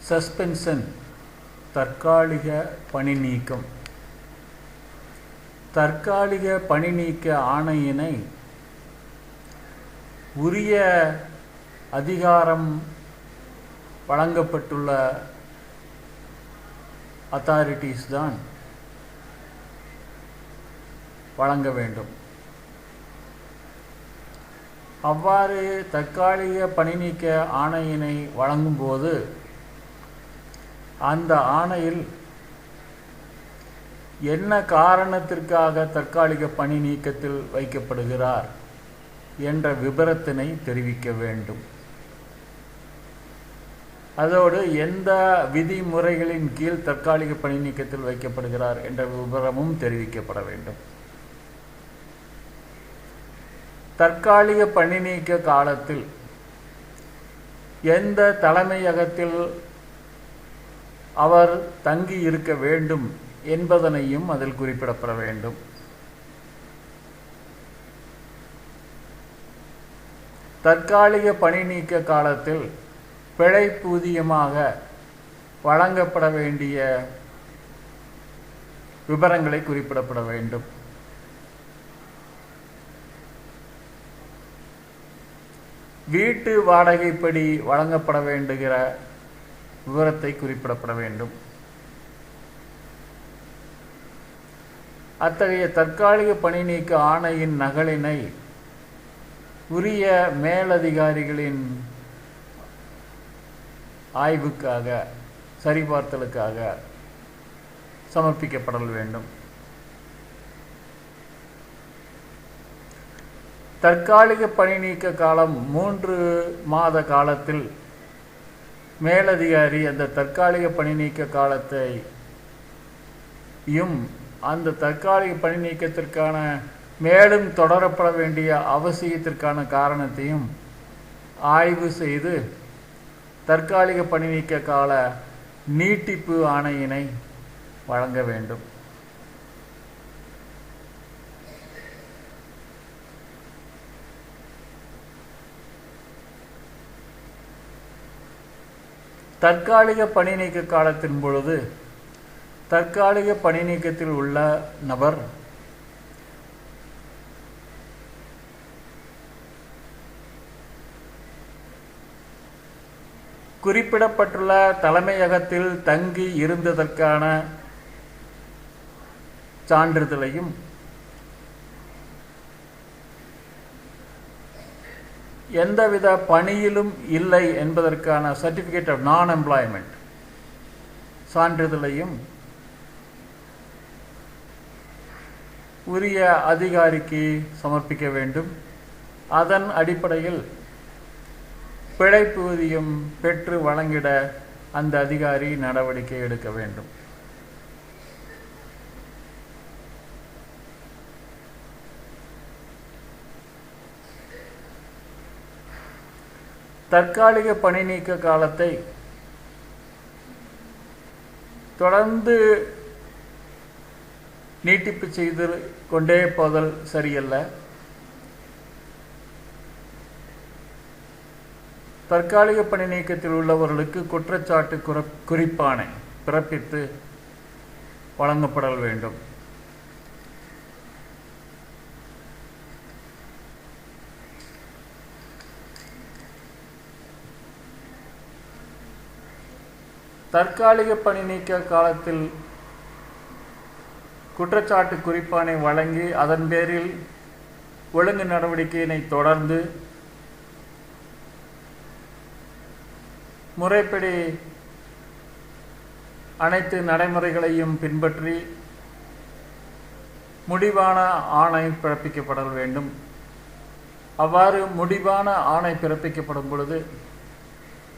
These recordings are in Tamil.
சஸ்பென்ஷன் தற்காலிக பணி நீக்கம். தற்காலிக பணி நீக்க ஆணையினை உரிய அதிகாரம் வழங்கப்பட்டுள்ள அத்தாரிட்டிஸ் தான் வழங்க வேண்டும். அவ்வாறு தற்காலிக பணி நீக்க ஆணையினை வழங்கும்போது அந்த ஆணையில் என்ன காரணத்திற்காக தற்காலிக பணி நீக்கத்தில் வைக்கப்படுகிறார் என்ற விபரத்தினை தெரிவிக்க வேண்டும். அதோடு எந்த விதிமுறைகளின் கீழ் தற்காலிக பணி நீக்கத்தில் வைக்கப்படுகிறார் என்ற விபரமும் தெரிவிக்கப்பட வேண்டும். தற்காலிக பணி நீக்க காலத்தில் எந்த தலைமையகத்தில் அவர் தங்கி இருக்க வேண்டும் என்பதனையும் அதில் குறிப்பிடப்பட வேண்டும். தற்காலிக பணி நீக்க காலத்தில் பிழைப்பூதியமாக வழங்கப்பட வேண்டிய விபரங்களை குறிப்பிடப்பட வேண்டும். வீட்டு வாடகைப்படி வழங்கப்பட வேண்டுகிற விவரத்தை குறிப்பிடப்பட வேண்டும். அத்தகைய தற்காலிக பணி நீக்க ஆணையின் நகலினை உரிய மேலதிகாரிகளின் ஆய்வுக்காக சரிபார்த்தலுக்காக சமர்ப்பிக்கப்படல் வேண்டும். தற்காலிக பணி நீக்க காலம் 3 மாத காலத்தில் மேலதிகாரி அந்த தற்காலிக பணி நீக்க காலத்தையும் அந்த தற்காலிக பணி நீக்கத்திற்கான மேலும் தொடரப்பட வேண்டிய அவசியத்திற்கான காரணத்தையும் ஆய்வு செய்து தற்காலிக பணி நீக்க கால நீட்டிப்பு ஆணையினை வழங்க வேண்டும். தற்காலிக பணி நீக்க காலத்தின் பொழுது தற்காலிக பணி நீக்கத்தில் உள்ள நபர் குறிப்பிடப்பட்டுள்ள தலைமையகத்தில் தங்கி இருந்ததற்கான சான்றிதழையும் எந்தவித பணியிலும் இல்லை என்பதற்கான சர்டிஃபிகேட் ஆஃப் நான் எம்ப்ளாய்மெண்ட் சான்றிதழையும் உரிய அதிகாரிக்கு சமர்ப்பிக்க வேண்டும். அதன் அடிப்படையில் பிழைப்பூதியம் பெற்று வழங்கிட அந்த அதிகாரி நடவடிக்கை எடுக்க வேண்டும். தற்காலிக பணி நீக்க காலத்தை தொடர்ந்து நீட்டிப்பு செய்து கொண்டே போதல் சரியல்ல. தற்காலிக பணி நீக்கத்தில் உள்ளவர்களுக்கு குற்றச்சாட்டு குறிப்பாணை பிறப்பித்து வழங்கப்படல் வேண்டும். தற்காலிக பணி நீக்க காலத்தில் குற்றச்சாட்டு குறிப்பானை வழங்கி அதன் பேரில் ஒழுங்கு நடவடிக்கையினை தொடர்ந்து முறைப்படி அனைத்து நடைமுறைகளையும் பின்பற்றி முடிவான ஆணை பிறப்பிக்கப்பட வேண்டும். அவ்வாறு முடிவான ஆணை பிறப்பிக்கப்படும் பொழுது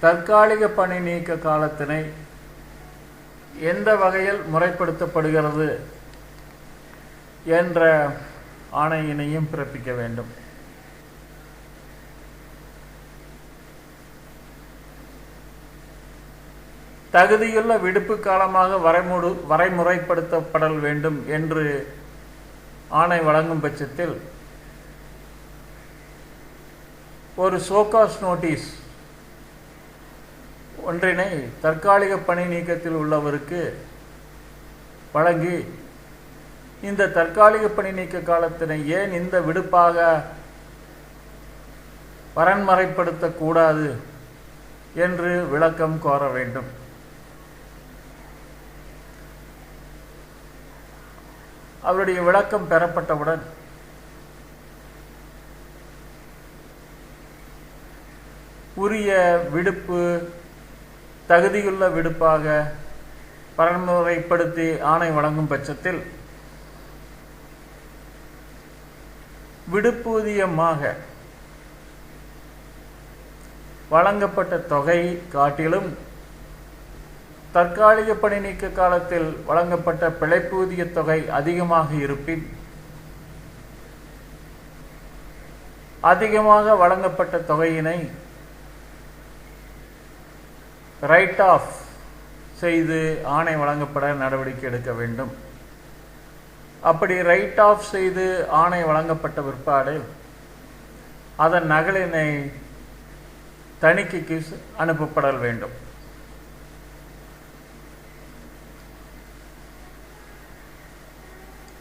தற்காலிக பணி நீக்க காலத்தினை எந்த வகையில் முறைப்படுத்தப்படுகிறது என்ற ஆணையினையும் பிறப்பிக்க வேண்டும். தகுதியுள்ள விடுப்பு காலமாக வரைமுறைப்படுத்தப்படல் வேண்டும் என்று ஆணை வழங்கும் பட்சத்தில் ஒரு ஷோகாஸ் நோட்டீஸ் ஒன்றினை தற்காலிக பணி நீக்கத்தில் உள்ளவருக்கு வழங்கி இந்த தற்காலிக பணி நீக்க காலத்தினை ஏன் இந்த விடுப்பாக வரன்முறைப்படுத்தக்கூடாது என்று விளக்கம் கோர வேண்டும். அவருடைய விளக்கம் பெறப்பட்டவுடன் உரிய விடுப்பு தகுதியுள்ள விடுப்பாக வரன்முறைப்படுத்தி ஆணை வழங்கும் பட்சத்தில் விடுப்பூதியமாக வழங்கப்பட்ட தொகை காட்டிலும் தற்காலிக பணி நீக்க காலத்தில் வழங்கப்பட்ட பிழைப்பூதிய தொகை அதிகமாக இருப்பின் அதிகமாக வழங்கப்பட்ட தொகையினை ரைட் ஆஃப் செய்து ஆணை வழங்கப்பட நடவடிக்கை எடுக்க வேண்டும். அப்படி ரைட் ஆஃப் செய்து ஆணை வழங்கப்பட்ட பிற்பாடு அதன் நகலினை தணிக்கைக்கு அனுப்பப்பட வேண்டும்.